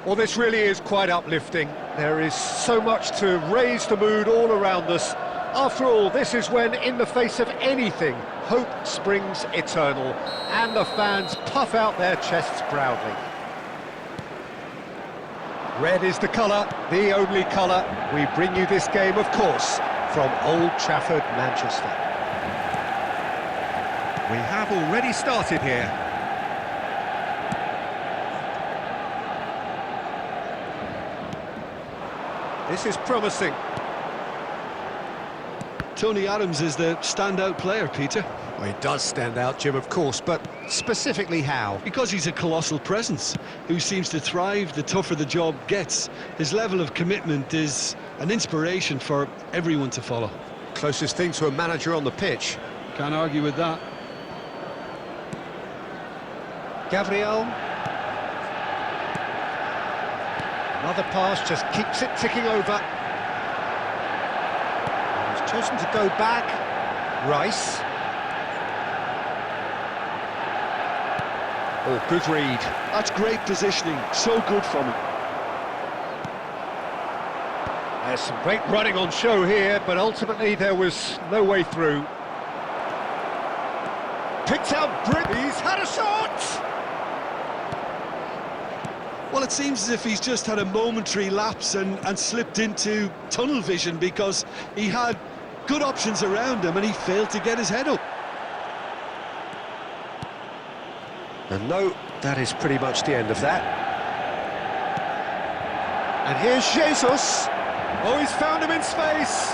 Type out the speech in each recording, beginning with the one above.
Well, this really is quite uplifting. There is so much to raise the mood all around us. After all, this is when, in the face of anything, hope springs eternal, and the fans puff out their chests proudly. Red is the colour, the only colour. We bring you this game, of course, from Old Trafford, Manchester. We have already started here. This is promising. Tony Adams is the standout player, Peter. Well, he does stand out, Jim, of course, but specifically how? Because he's a colossal presence who seems to thrive the tougher the job gets. His level of commitment is an inspiration for everyone to follow. Closest thing to a manager on the pitch. Can't argue with that. Gabriel. Another pass just keeps it ticking over. He's chosen to go back. Rice. Oh, good read. That's great positioning, so good from him. There's some great running on show here, but ultimately there was no way through. Picked out Brit. He's had a shot! Well, it seems as if he's just had a momentary lapse and slipped into tunnel vision, because he had good options around him and he failed to get his head up. And no, that is pretty much the end of that. And here's Jesus. Oh, he's found him in space.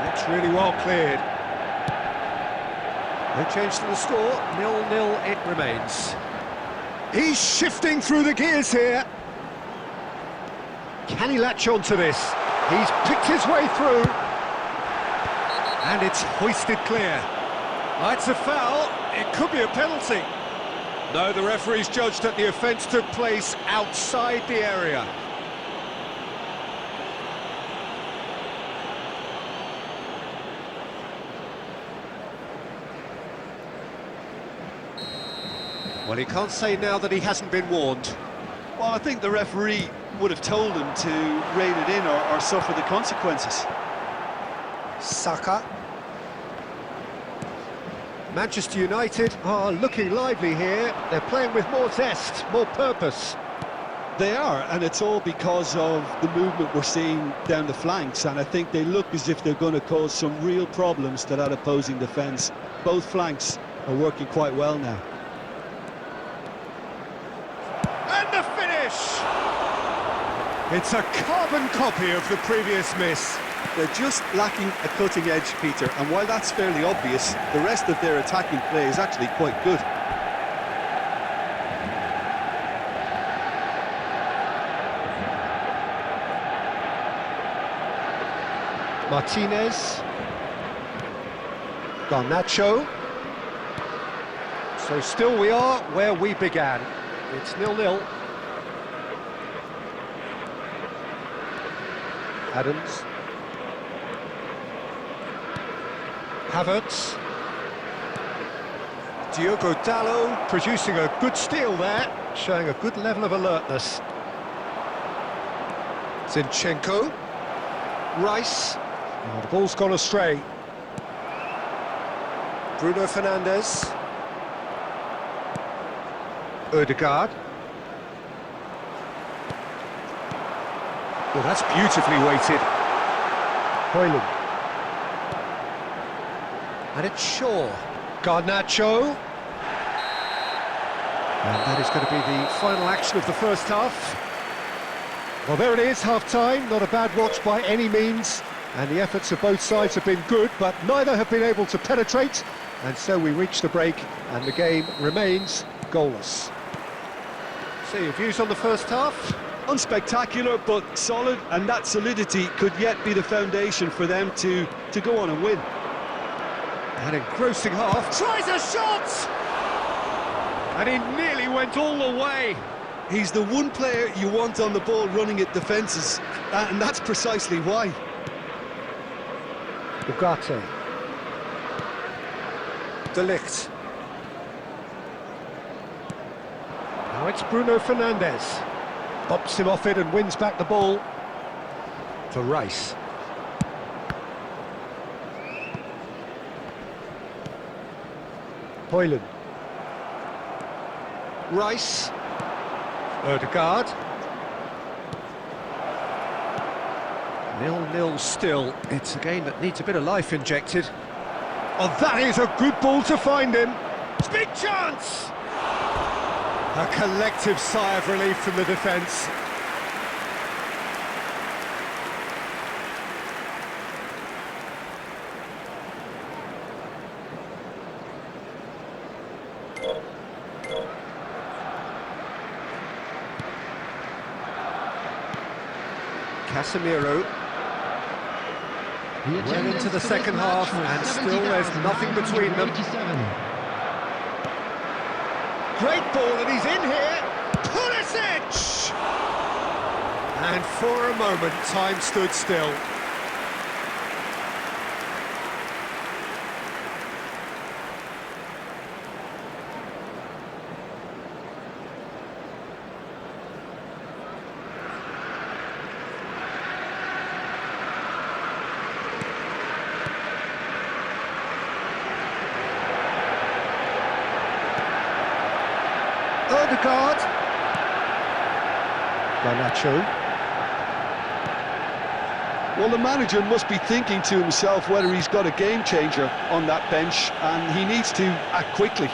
That's really well cleared. No change to the score, 0-0 it remains. He's shifting through the gears here. Can he latch on to this? He's picked his way through. And it's hoisted clear. Oh, it's a foul. It could be a penalty. No, the referee's judged that the offence took place outside the area. Well, he can't say now that he hasn't been warned. Well, I think the referee would have told him to rein it in or suffer the consequences. Saka. Manchester United are looking lively here. They're playing with more zest, more purpose. They are, and it's all because of the movement we're seeing down the flanks, and I think they look as if they're going to cause some real problems to that opposing defence. Both flanks are working quite well now. And the finish! It's a carbon copy of the previous miss. They're just lacking a cutting edge, Peter, and while that's fairly obvious, the rest of their attacking play is actually quite good. Martinez. Garnacho. So still we are where we began. It's 0-0. Adams. Havertz. Diogo Dalot producing a good steal there, showing a good level of alertness. Zinchenko. Rice. Oh, the ball's gone astray. Bruno Fernandes. Ødegaard. Oh, that's beautifully weighted. Højlund. And it's Shaw. Garnacho. And that is going to be the final action of the first half. Well, there it is, half-time. Not a bad watch by any means. And the efforts of both sides have been good, but neither have been able to penetrate. And so we reach the break, and the game remains goalless. So your views on the first half? Unspectacular, but solid, and that solidity could yet be the foundation for them to go on and win. An engrossing half. Tries a shot! And he nearly went all the way. He's the one player you want on the ball running at defences, and that's precisely why. Ugarte. De Ligt. Now it's Bruno Fernandes. Bumps him off it and wins back the ball. For Rice. Hoyland. Rice. Ødegaard. 0-0 still. It's a game that needs a bit of life injected. Oh, that is a good ball to find him. Big chance! A collective sigh of relief from the defence. Casemiro. Well into the second half, and still there's nothing between them. Great ball, and he's in here. Pulisic! And for a moment, time stood still. Ødegaard. Garnacho. Well, the manager must be thinking to himself whether he's got a game changer on that bench, and he needs to act quickly.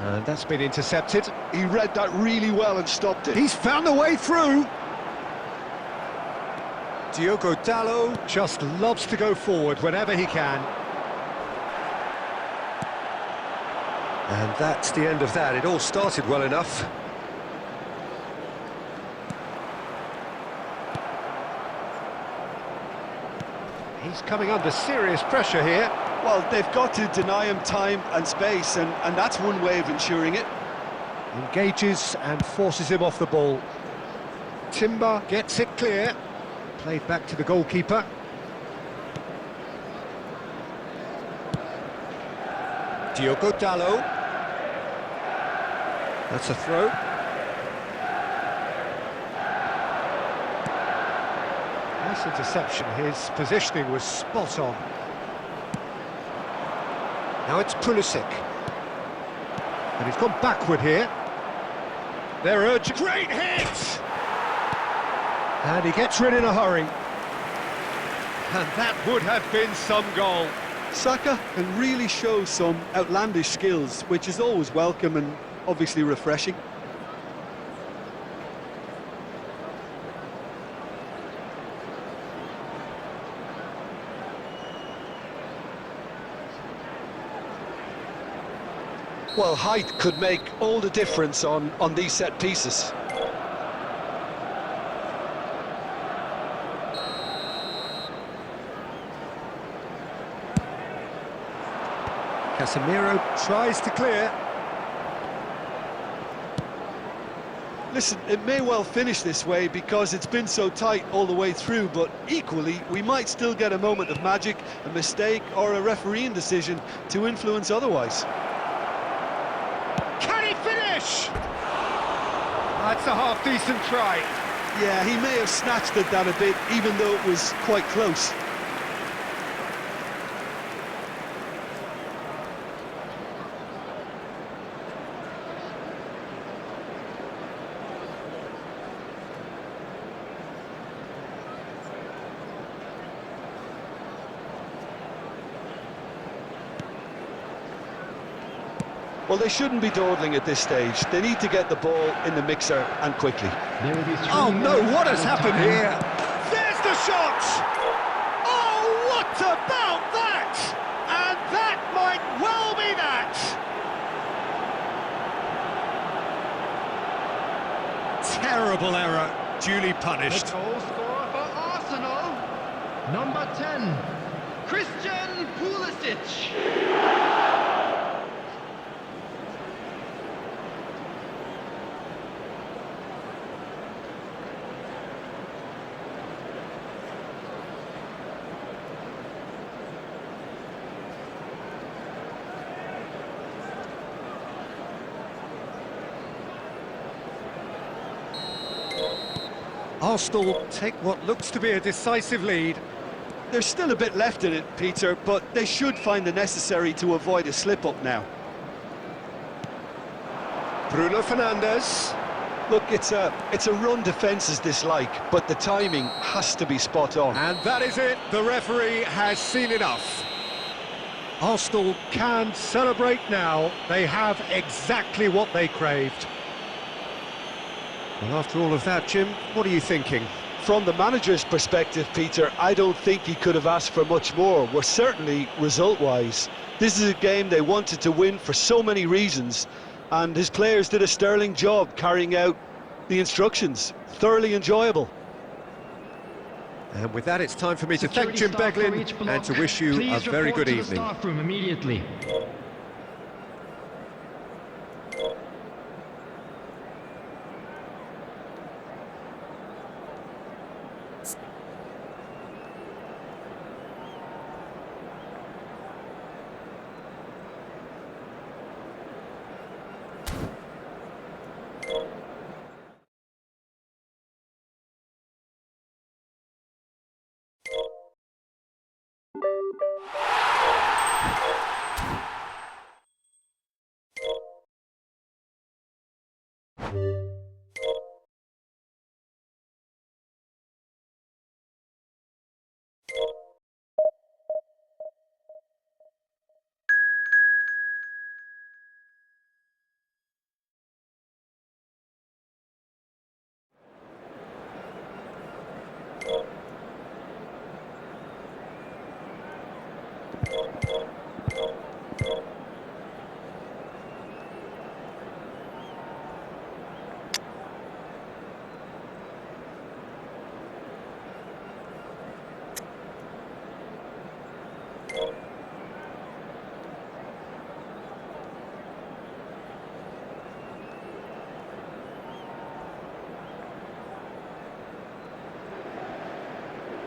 And that's been intercepted. He read that really well and stopped it. He's found a way through. Diogo Dalot just loves to go forward whenever he can. And that's the end of that. It all started well enough. He's coming under serious pressure here. Well, they've got to deny him time and space, and that's one way of ensuring it. Engages and forces him off the ball. Timber gets it clear. Played back to the goalkeeper. Diogo Dalot. That's a throw. Nice interception. His positioning was spot on. Now it's Pulisic. And he's gone backward here. They're urgent. Great hit! And he gets rid in a hurry. And that would have been some goal. Saka can really show some outlandish skills, which is always welcome and obviously refreshing. Well, height could make all the difference on these set pieces. Casemiro tries to clear. Listen, it may well finish this way because it's been so tight all the way through, but equally, we might still get a moment of magic, a mistake, or a refereeing decision to influence otherwise. Can he finish? That's a half-decent try. Yeah, he may have snatched at that a bit, even though it was quite close. Well, they shouldn't be dawdling at this stage. They need to get the ball in the mixer and quickly. Oh no, what has happened here? There's the shot! Oh, what about that? And that might well be that! Terrible error, duly punished. The goal scorer for Arsenal, number 10, Christian Pulisic. Arsenal take what looks to be a decisive lead. There's still a bit left in it, Peter, but they should find the necessary to avoid a slip-up now. Bruno Fernandes. Look, it's a run defence's dislike, but the timing has to be spot on. And that is it. The referee has seen enough. Arsenal can celebrate now. They have exactly what they craved. Well, after all of that, Jim, what are you thinking? From the manager's perspective, Peter, I don't think he could have asked for much more. Well, certainly result-wise. This is a game they wanted to win for so many reasons, and his players did a sterling job carrying out the instructions. Thoroughly enjoyable. And with that, it's time for me to thank Security Jim staff for Beglin each block. and to wish you a Please very report good to the evening. staff room immediately.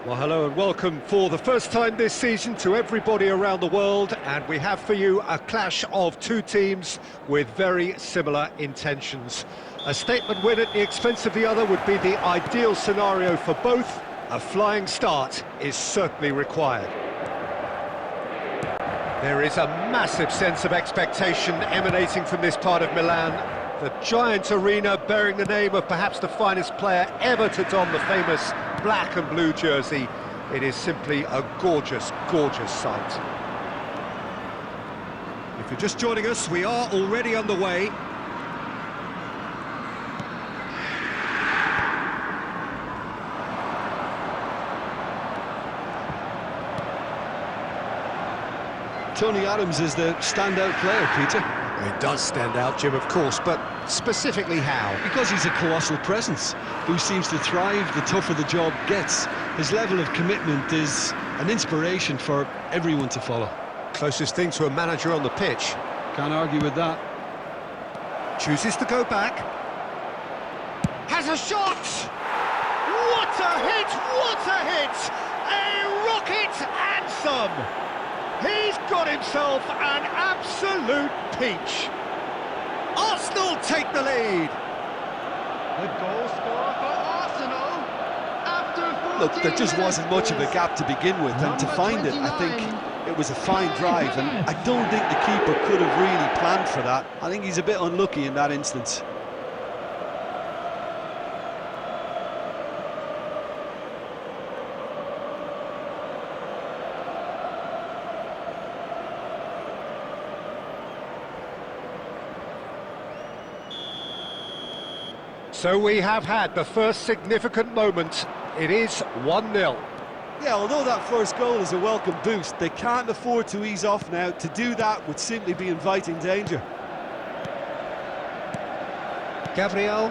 Well, hello and welcome for the first time this season to everybody around the world, and we have for you a clash of two teams with very similar intentions. A statement win at the expense of the other would be the ideal scenario for both. A flying start is certainly required. There is a massive sense of expectation emanating from this part of Milan. The giant arena bearing the name of perhaps the finest player ever to don the famous black and blue jersey. It is simply a gorgeous, gorgeous sight. If you're just joining us, we are already underway. Tony Adams is the standout player, Peter. It does stand out, Jim, of course, but specifically how? Because he's a colossal presence who seems to thrive the tougher the job gets. His level of commitment is an inspiration for everyone to follow. Closest thing to a manager on the pitch. Can't argue with that. Chooses to go back. Has a shot! What a hit! What a hit! A rocket and some! He's got himself an absolute peach. Arsenal take the lead. The goal scorer for Arsenal after 14 Look, there just wasn't much of a minutes gap to begin with, and to Number find it, I think 29. it was a fine drive, and I don't think the keeper could have really planned for that. I think he's a bit unlucky in that instance. So we have had the first significant moment. It is 1-0. Yeah, although that first goal is a welcome boost, they can't afford to ease off now. To do that would simply be inviting danger. Gabriel.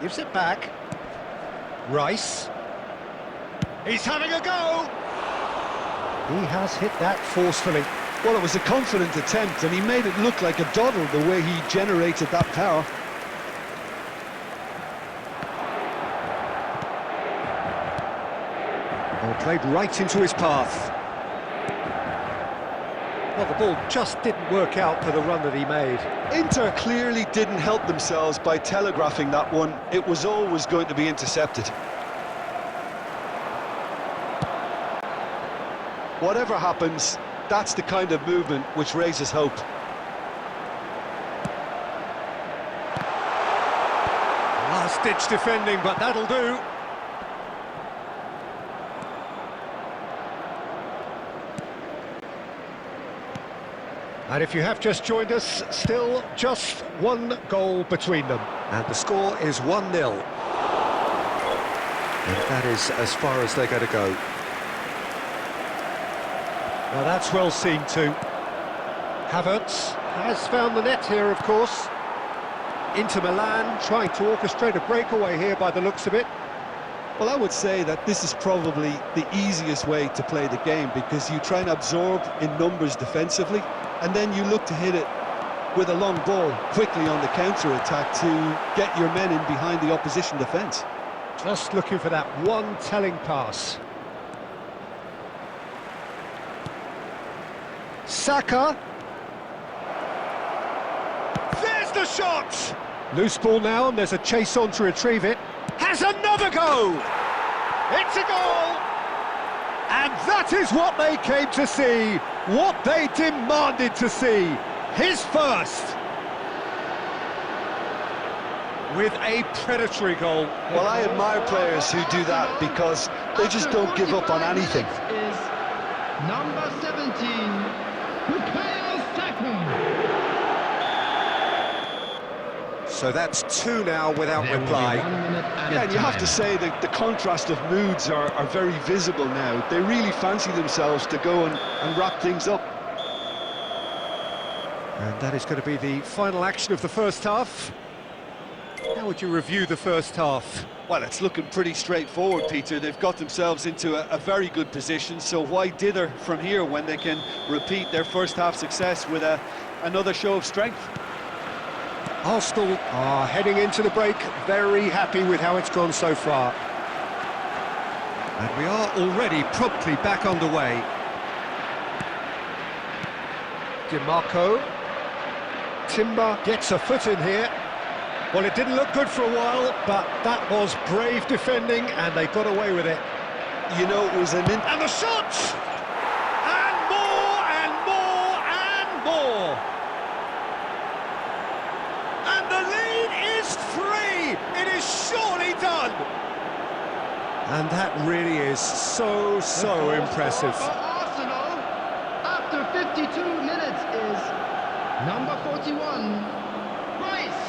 Gives it back. Rice. He's having a go! He has hit that forcefully. Well, it was a confident attempt, and he made it look like a doddle the way he generated that power. Well, played right into his path. Well, the ball just didn't work out for the run that he made. Inter clearly didn't help themselves by telegraphing that one. It was always going to be intercepted. Whatever happens, that's the kind of movement which raises hope. Last-ditch defending, but that'll do. And if you have just joined us, still just one goal between them. And the score is 1-0. And that is as far as they're going to go. Now that's well seen too. Havertz has found the net here, of course. Inter Milan trying to orchestrate a breakaway here by the looks of it. Well, I would say that this is probably the easiest way to play the game, because you try and absorb in numbers defensively, and then you look to hit it with a long ball quickly on the counter-attack to get your men in behind the opposition defence. Just looking for that one telling pass. Saka. There's the shot! Loose ball now, and there's a chase on to retrieve it. Has another go! It's a goal! And that is what they came to see, what they demanded to see. His first. With a predatory goal. Well, I admire players who do that, because they just don't give up on anything. Is number 17, Saka. So that's two now without reply. Yeah, and you have to say that the contrast of moods are very visible now. They really fancy themselves to go and wrap things up. And that is going to be the final action of the first half. How would you review the first half? Well, it's looking pretty straightforward, Peter. They've got themselves into a very good position, so why dither from here when they can repeat their first half success with another show of strength? Arsenal are heading into the break, very happy with how it's gone so far. And we are already promptly back underway. DiMarco. Timber gets a foot in here. Well, it didn't look good for a while, but that was brave defending, and they got away with it. You know, it was And the shot! And more, and more, and more! And the lead is 3! It is surely done! And that really is so impressive. For Arsenal, after 52 minutes, is number 41, Rice.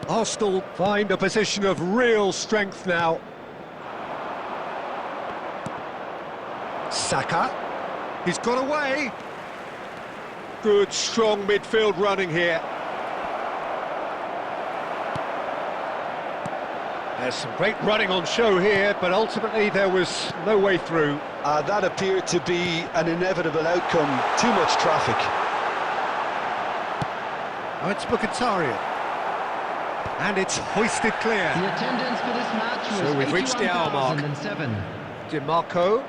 Arsenal find a position of real strength now. Saka. He's got away. Good, strong midfield running here. There's some great running on show here, but ultimately there was no way through. that appeared to be an inevitable outcome. Too much traffic. Oh, it's Mkhitaryan. And it's hoisted clear. The attendance for this match was So we've reached the hour mark. 81,007. DiMarco.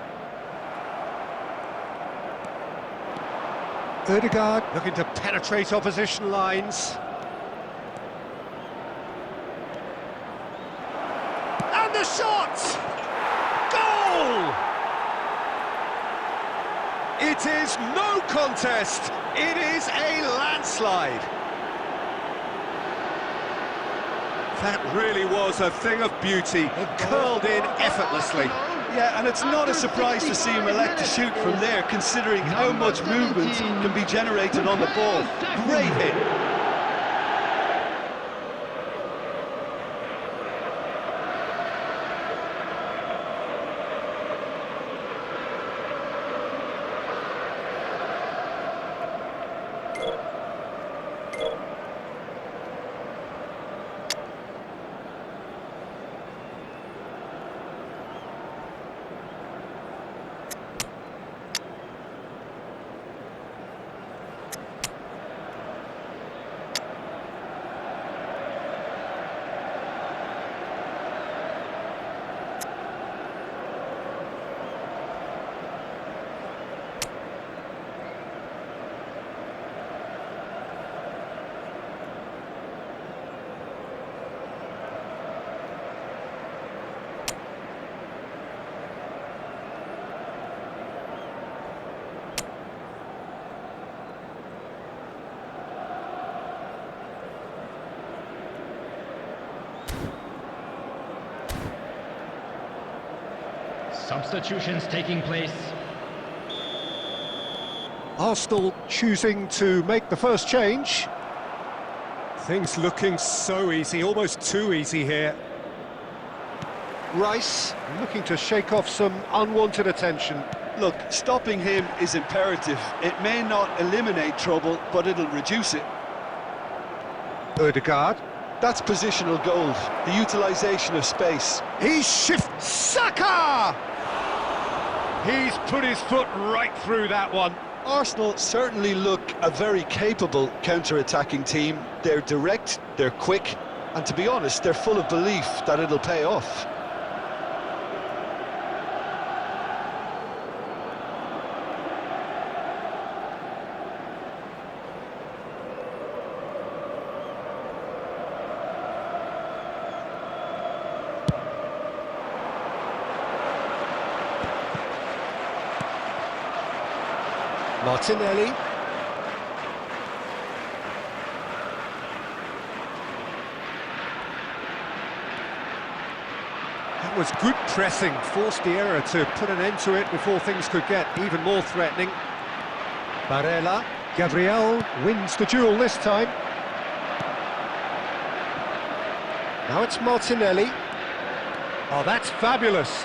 Ødegaard looking to penetrate opposition lines. And the shot! Goal! It is no contest. It is a landslide. That really was a thing of beauty. It curled in effortlessly. Yeah, and it's not a surprise to see him elect to shoot from there, considering how much movement can be generated on the ball. Great hit. Substitutions taking place. Arsenal choosing to make the first change. Things looking so easy, almost too easy here. Rice looking to shake off some unwanted attention. Look, stopping him is imperative. It may not eliminate trouble, but it'll reduce it. Odegaard. That's positional gold, the utilisation of space. He's Saka! He's put his foot right through that one. Arsenal certainly look a very capable counter-attacking team. They're direct, they're quick, and to be honest, they're full of belief that it'll pay off. Martinelli. That was good pressing, forced the error to put an end to it before things could get even more threatening. Barella, Gabriel wins the duel this time. Now it's Martinelli. Oh, that's fabulous.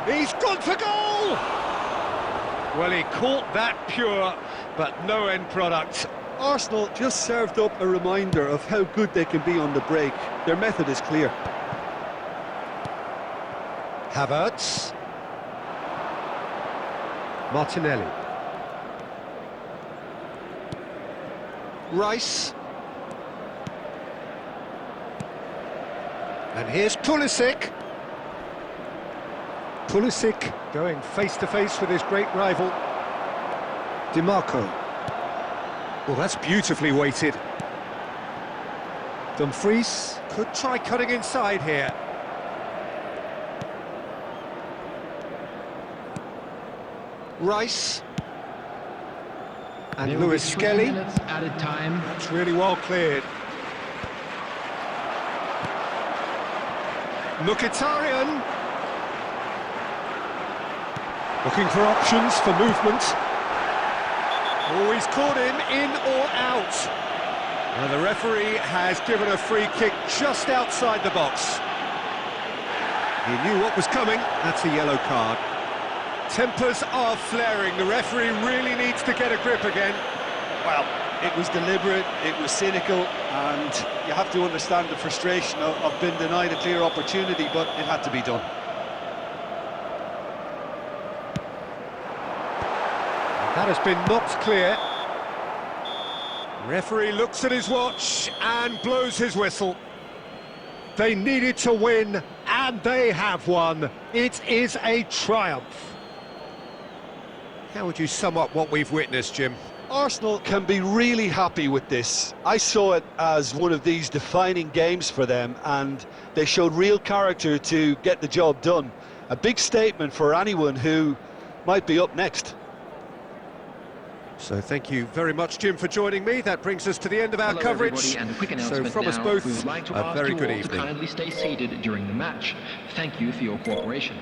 He's gone for goal! Well, he caught that pure, but no end product. Arsenal just served up a reminder of how good they can be on the break. Their method is clear. Havertz. Martinelli. Rice. And here's Pulisic. Pulisic going face-to-face with his great rival. DiMarco. Well, that's beautifully weighted. Dumfries could try cutting inside here. Rice. And Lewis Skelly. Added time. It's really well cleared. Mkhitaryan. Looking for options for movement. Oh, he's caught him in or out. And the referee has given a free kick just outside the box. He knew what was coming. That's a yellow card. Tempers are flaring. The referee really needs to get a grip again. Well, it was deliberate, it was cynical, and you have to understand the frustration of being denied a clear opportunity, but it had to be done. That has been knocked clear. Referee looks at his watch and blows his whistle. They needed to win, and they have won. It is a triumph. How would you sum up what we've witnessed, Jim? Arsenal can be really happy with this. I saw it as one of these defining games for them, and they showed real character to get the job done. A big statement for anyone who might be up next. So thank you very much, Jim, for joining me. That brings us to the end of our coverage. So from us both, we would like to a ask very you good all evening. to kindly stay seated during the match. Thank you for your cooperation.